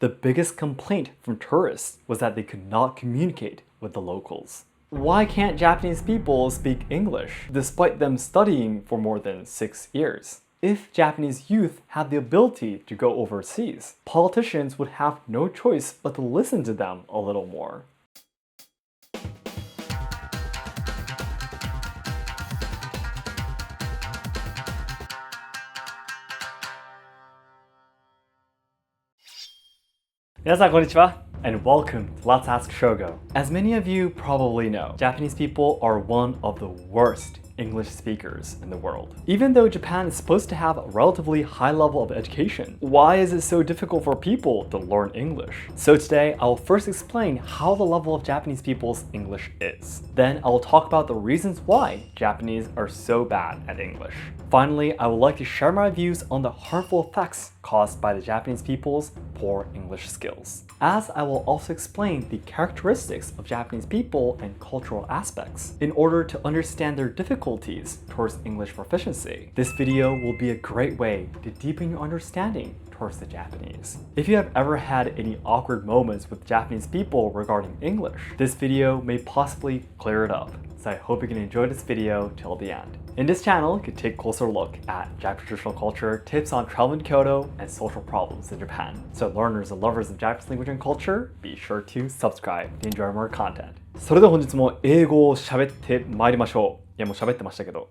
The biggest complaint from tourists was that they could not communicate with the locals. Why can't Japanese people speak English, despite them studying for more than 6 years? If Japanese youth had the ability to go overseas, politicians would have no choice but to listen to them a little more. Minasan konnichiwa, and welcome to Let's Ask Shogo. As many of you probably know, Japanese people are one of the worst English speakers in the world. Even though Japan is supposed to have a relatively high level of education, why is it so difficult for people to learn English? So today, I will first explain how the level of Japanese people's English is. Then I will talk about the reasons why Japanese are so bad at English. Finally, I would like to share my views on the harmful effects caused by the Japanese people's poor English skills. As I will also explain the characteristics of Japanese people and cultural aspects in order to understand their difficulties towards English proficiency. This video will be a great way to deepen your understanding towards the Japanese. If you have ever had any awkward moments with Japanese people regarding English, this video may possibly clear it up. So I hope you can enjoy this video till the end. In this channel, you can take a closer look at Japanese traditional culture, tips on traveling to Kyoto, and social problems in Japan. So learners and lovers of Japanese language and culture, be sure to subscribe to enjoy more content. それでは本日も英語を喋ってまいりましょう。いやもう喋ってましたけど。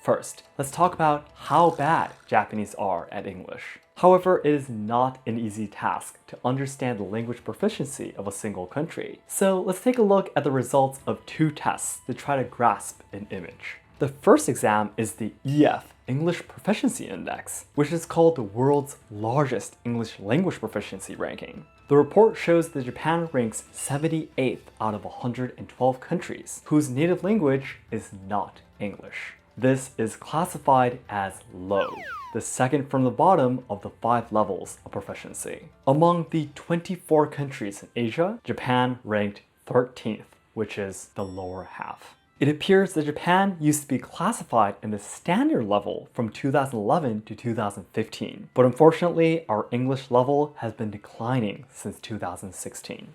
First, let's talk about how bad Japanese are at English. However, it is not an easy task to understand the language proficiency of a single country. So let's take a look at the results of 2 tests to try to grasp an image. The first exam is the EF, English Proficiency Index, which is called the world's largest English language proficiency ranking. The report shows that Japan ranks 78th out of 112 countries whose native language is not English. This is classified as low, the second from the bottom of the 5 levels of proficiency. Among the 24 countries in Asia, Japan ranked 13th, which is the lower half. It appears that Japan used to be classified in the standard level from 2011 to 2015, but unfortunately, our English level has been declining since 2016.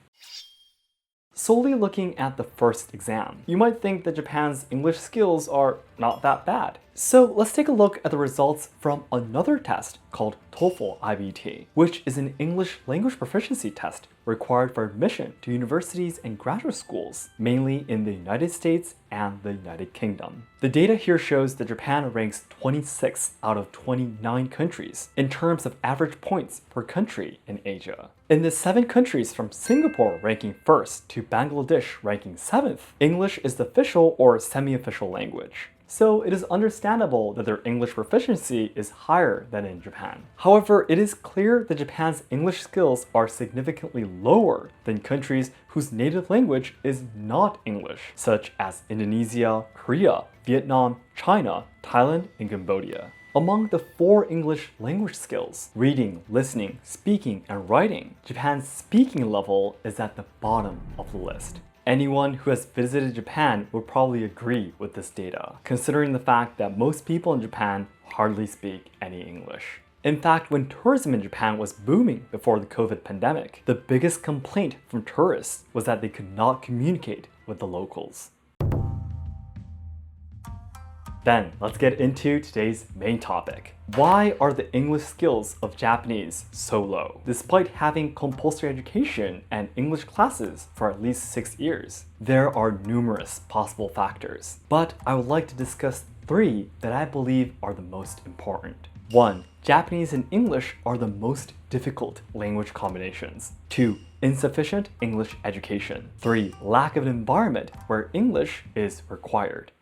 Solely looking at the first exam, you might think that Japan's English skills are not that bad. So let's take a look at the results from another test called TOEFL IBT, which is an English language proficiency test required for admission to universities and graduate schools, mainly in the United States and the United Kingdom. The data here shows that Japan ranks 26th out of 29 countries in terms of average points per country in Asia. In the 7 countries from Singapore ranking 1st to Bangladesh ranking 7th, English is the official or semi-official language. So it is understandable that their English proficiency is higher than in Japan. However, it is clear that Japan's English skills are significantly lower than countries whose native language is not English, such as Indonesia, Korea, Vietnam, China, Thailand, and Cambodia. Among the 4 English language skills, reading, listening, speaking, and writing, Japan's speaking level is at the bottom of the list. Anyone who has visited Japan would probably agree with this data, considering the fact that most people in Japan hardly speak any English. In fact, when tourism in Japan was booming before the COVID pandemic, the biggest complaint from tourists was that they could not communicate with the locals. Then, let's get into today's main topic. Why are the English skills of Japanese so low, despite having compulsory education and English classes for at least 6 years? There are numerous possible factors, but I would like to discuss 3 that I believe are the most important. 1. Japanese and English are the most difficult language combinations. 2. Insufficient English education. 3. Lack of an environment where English is required.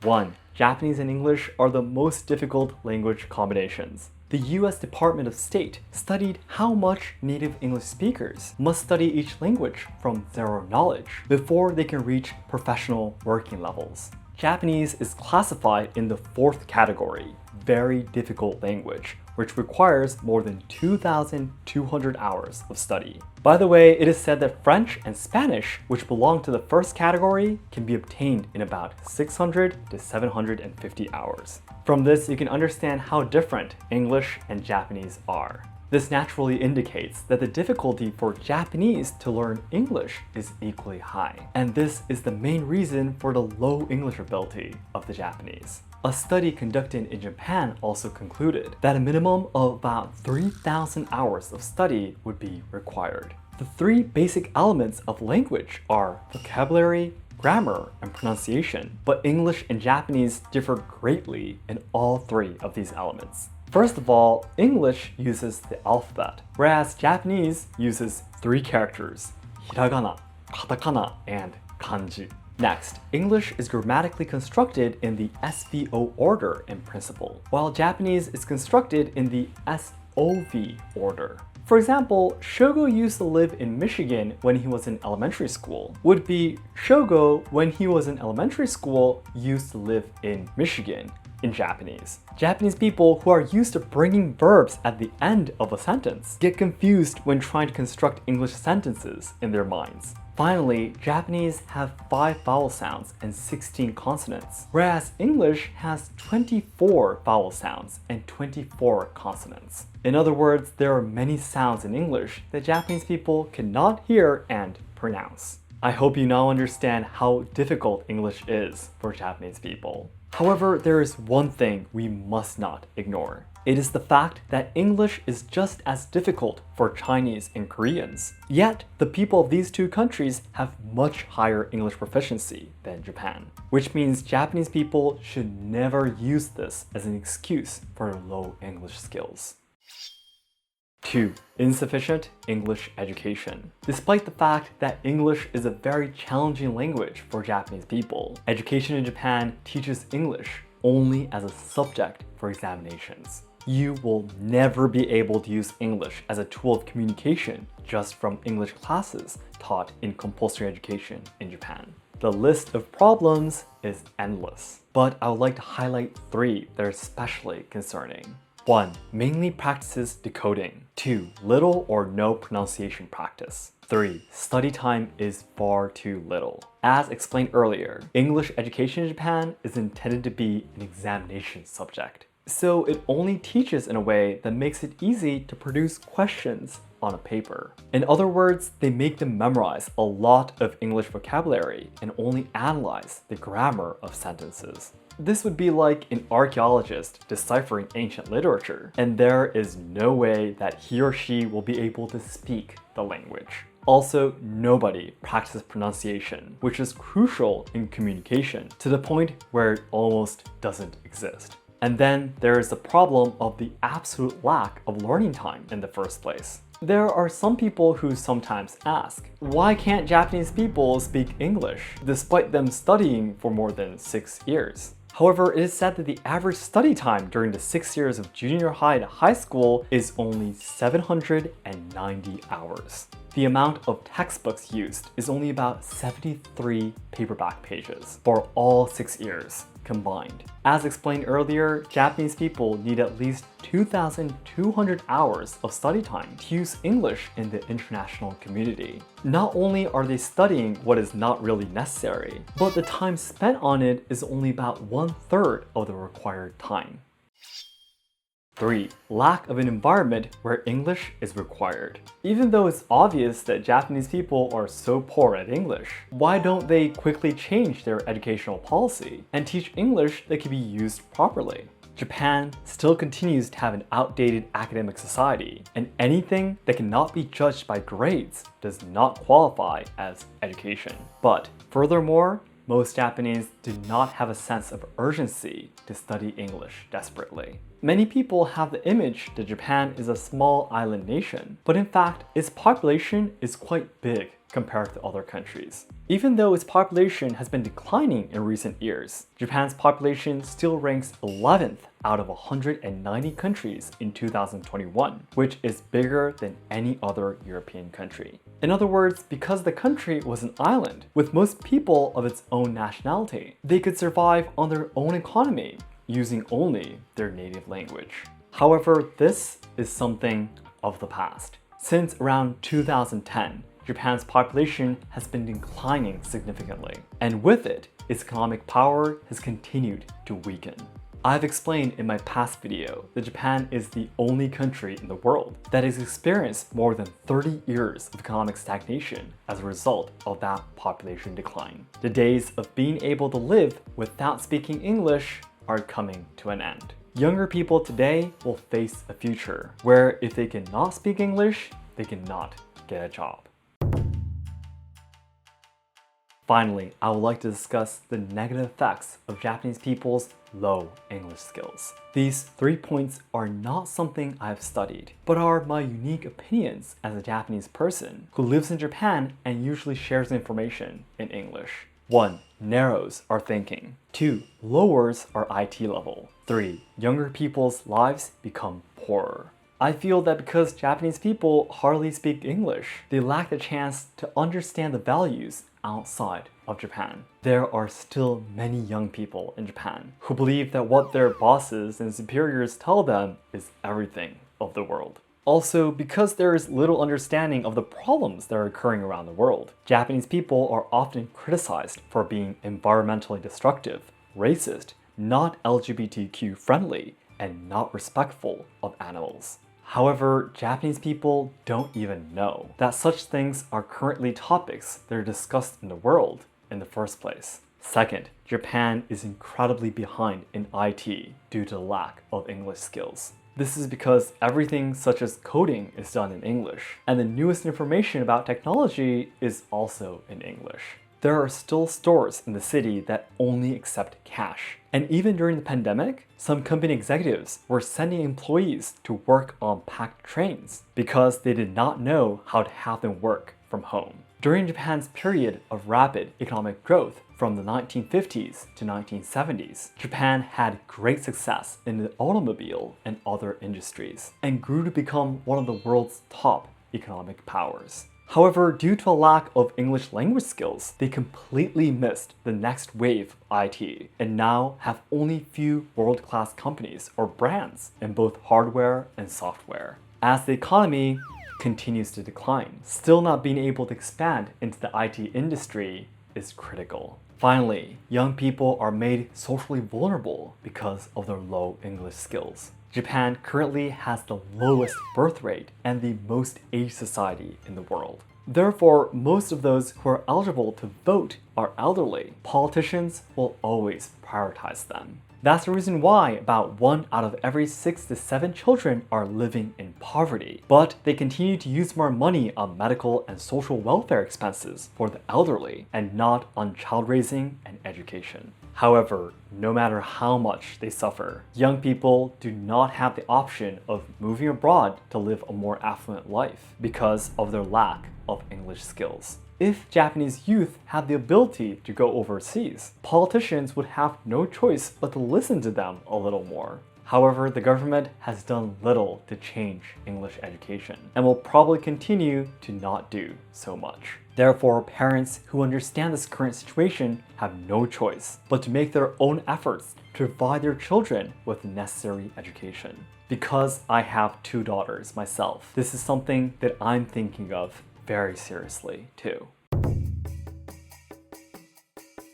1. Japanese and English are the most difficult language combinations. The US Department of State studied how much native English speakers must study each language from zero knowledge before they can reach professional working levels. Japanese is classified in the fourth category, very difficult language, which requires more than 2,200 hours of study. By the way, it is said that French and Spanish, which belong to the first category, can be obtained in about 600 to 750 hours. From this, you can understand how different English and Japanese are. This naturally indicates that the difficulty for Japanese to learn English is equally high. And this is the main reason for the low English ability of the Japanese. A study conducted in Japan also concluded that a minimum of about 3,000 hours of study would be required. The three basic elements of language are vocabulary, grammar, and pronunciation, but English and Japanese differ greatly in all three of these elements. First of all, English uses the alphabet, whereas Japanese uses three characters: hiragana, katakana, and kanji. Next, English is grammatically constructed in the SVO order in principle, while Japanese is constructed in the SOV order. For example, Shogo used to live in Michigan when he was in elementary school would be Shogo when he was in elementary school used to live in Michigan in Japanese. Japanese people who are used to bringing verbs at the end of a sentence get confused when trying to construct English sentences in their minds. Finally, Japanese have 5 vowel sounds and 16 consonants, whereas English has 24 vowel sounds and 24 consonants. In other words, there are many sounds in English that Japanese people cannot hear and pronounce. I hope you now understand how difficult English is for Japanese people. However, there is one thing we must not ignore. It is the fact that English is just as difficult for Chinese and Koreans. Yet, the people of these two countries have much higher English proficiency than Japan, which means Japanese people should never use this as an excuse for low English skills. 2. Insufficient English education. Despite the fact that English is a very challenging language for Japanese people, education in Japan teaches English only as a subject for examinations. You will never be able to use English as a tool of communication just from English classes taught in compulsory education in Japan. The list of problems is endless, but I would like to highlight 3 that are especially concerning. 1. Mainly practices decoding. 2. Little or no pronunciation practice. 3. Study time is far too little. As explained earlier, English education in Japan is intended to be an examination subject. So it only teaches in a way that makes it easy to produce questions on a paper. In other words, they make them memorize a lot of English vocabulary and only analyze the grammar of sentences. This would be like an archaeologist deciphering ancient literature, and there is no way that he or she will be able to speak the language. Also, nobody practices pronunciation, which is crucial in communication to the point where it almost doesn't exist. And then there is the problem of the absolute lack of learning time in the first place. There are some people who sometimes ask, why can't Japanese people speak English despite them studying for more than 6 years? However, it is said that the average study time during the 6 years of junior high and high school is only 790 hours. The amount of textbooks used is only about 73 paperback pages for all 6 years combined. As explained earlier, Japanese people need at least 2,200 hours of study time to use English in the international community. Not only are they studying what is not really necessary, but the time spent on it is only about 1/3 of the required time. 3. Lack of an environment where English is required. Even though it's obvious that Japanese people are so poor at English, why don't they quickly change their educational policy and teach English that can be used properly? Japan still continues to have an outdated academic society, and anything that cannot be judged by grades does not qualify as education. But furthermore, most Japanese do not have a sense of urgency to study English desperately. Many people have the image that Japan is a small island nation, but in fact, its population is quite big compared to other countries. Even though its population has been declining in recent years, Japan's population still ranks 11th out of 190 countries in 2021, which is bigger than any other European country. In other words, because the country was an island with most people of its own nationality, they could survive on their own economy using only their native language. However, this is something of the past. Since around 2010, Japan's population has been declining significantly, and with it, its economic power has continued to weaken. I've explained in my past video that Japan is the only country in the world that has experienced more than 30 years of economic stagnation as a result of that population decline. The days of being able to live without speaking English are coming to an end. Younger people today will face a future where if they cannot speak English, they cannot get a job. Finally, I would like to discuss the negative effects of Japanese people's low English skills. These 3 points are not something I've studied, but are my unique opinions as a Japanese person who lives in Japan and usually shares information in English. 1. Narrows our thinking. 2. Lowers our IT level. 3. Younger people's lives become poorer. I feel that because Japanese people hardly speak English, they lack the chance to understand the values outside of Japan. There are still many young people in Japan who believe that what their bosses and superiors tell them is everything of the world. Also, because there is little understanding of the problems that are occurring around the world, Japanese people are often criticized for being environmentally destructive, racist, not LGBTQ friendly, and not respectful of animals. However, Japanese people don't even know that such things are currently topics that are discussed in the world in the first place. Second, Japan is incredibly behind in IT due to the lack of English skills. This is because everything such as coding is done in English, and the newest information about technology is also in English. There are still stores in the city that only accept cash. And even during the pandemic, some company executives were sending employees to work on packed trains because they did not know how to have them work from home. During Japan's period of rapid economic growth from the 1950s to 1970s, Japan had great success in the automobile and other industries and grew to become one of the world's top economic powers. However, due to a lack of English language skills, they completely missed the next wave of IT and now have only few world-class companies or brands in both hardware and software. As the economy continues to decline, still not being able to expand into the IT industry is critical. Finally, young people are made socially vulnerable because of their low English skills. Japan currently has the lowest birth rate and the most aged society in the world. Therefore, most of those who are eligible to vote are elderly. Politicians will always prioritize them. That's the reason why about 1 out of every 6 to 7 children are living in poverty. But they continue to use more money on medical and social welfare expenses for the elderly and not on child raising and education. However, no matter how much they suffer, young people do not have the option of moving abroad to live a more affluent life because of their lack of English skills. If Japanese youth had the ability to go overseas, politicians would have no choice but to listen to them a little more. However, the government has done little to change English education and will probably continue to not do so much. Therefore, parents who understand this current situation have no choice but to make their own efforts to provide their children with the necessary education. Because I have 2 daughters myself, this is something that I'm thinking of very seriously too.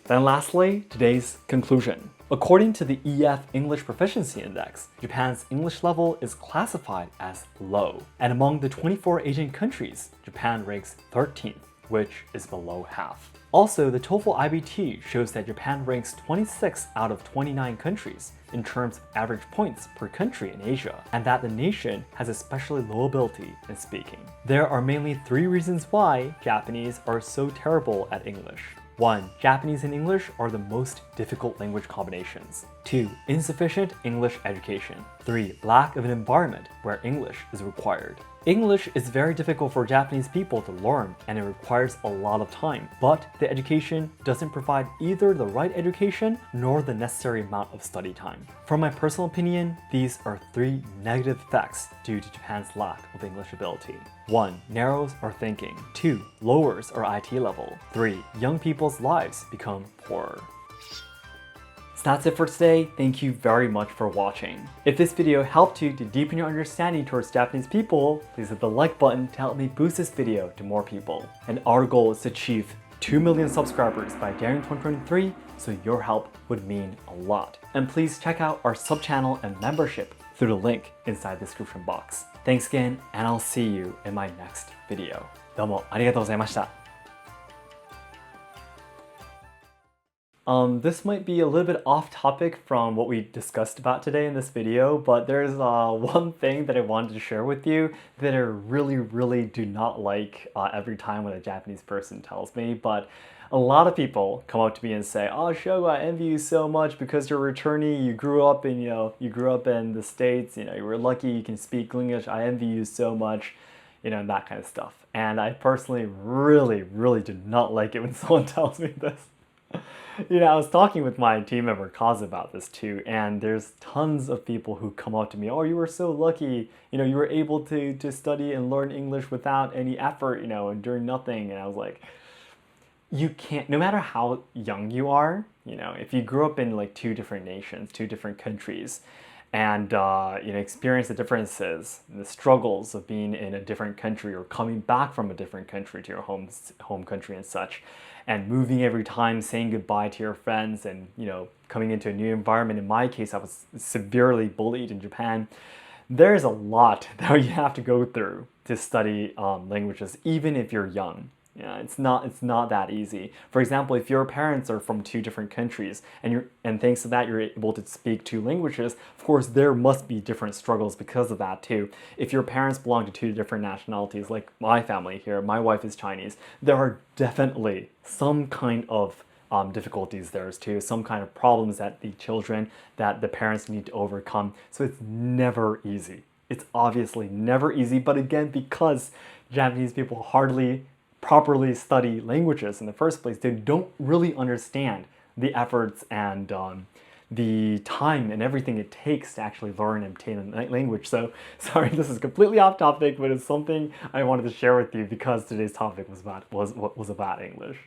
Then lastly, today's conclusion. According to the EF English Proficiency Index, Japan's English level is classified as low, and among the 24 Asian countries, Japan ranks 13th, which is below half. Also, the TOEFL IBT shows that Japan ranks 26 out of 29 countries in terms of average points per country in Asia, and that the nation has especially low ability in speaking. There are mainly 3 reasons why Japanese are so terrible at English. 1. Japanese and English are the most difficult language combinations. 2. Insufficient English education. 3. Lack of an environment where English is required. English is very difficult for Japanese people to learn and it requires a lot of time, but the education doesn't provide either the right education nor the necessary amount of study time. From my personal opinion, these are 3 negative effects due to Japan's lack of English ability. 1. Narrows our thinking. 2. Lowers our IT level. 3. Young people's lives become poorer. So that's it for today. Thank you very much for watching. If this video helped you to deepen your understanding towards Japanese people, please hit the like button to help me boost this video to more people. And our goal is to achieve 2 million subscribers by January 2023, so your help would mean a lot. And please check out our sub-channel and membership through the link inside the description box. Thanks again, and I'll see you in my next video. どうもありがとうございました。This might be a little bit off topic from what we discussed about today in this video, but there's one thing that I wanted to share with you that I really do not like every time when a Japanese person tells me, but a lot of people come up to me and say, "Oh, Shogo, I envy you so much because you're a returnee. You grew up in, you grew up in the States. You were lucky you can speak English. I envy you so much." And that kind of stuff. And I personally really do not like it when someone tells me this. I was talking with my team member Kaz about this too, and there's tons of people who come up to me, "Oh, you were so lucky, you were able to study and learn English without any effort, and doing nothing." And I was like, you can't, no matter how young you are, if you grew up in like 2 different nations, 2 different countries, and experience the differences, the struggles of being in a different country or coming back from a different country to your home country and such, and moving every time, saying goodbye to your friends, and coming into a new environment. In my case, I was severely bullied in Japan. There's a lot that you have to go through to study languages, even if you're young. It's not that easy. For example, if your parents are from 2 different countries and thanks to that you're able to speak 2 languages, of course there must be different struggles because of that too. If your parents belong to 2 different nationalities, like my family here, my wife is Chinese, there are definitely some kind of difficulties there too, some kind of problems that the parents need to overcome. So it's never easy. It's obviously never easy, but again, because Japanese people hardly properly study languages in the first place, they don't really understand the efforts and the time and everything it takes to actually learn and obtain a language. So sorry, this is completely off topic, but it's something I wanted to share with you because today's topic was about English.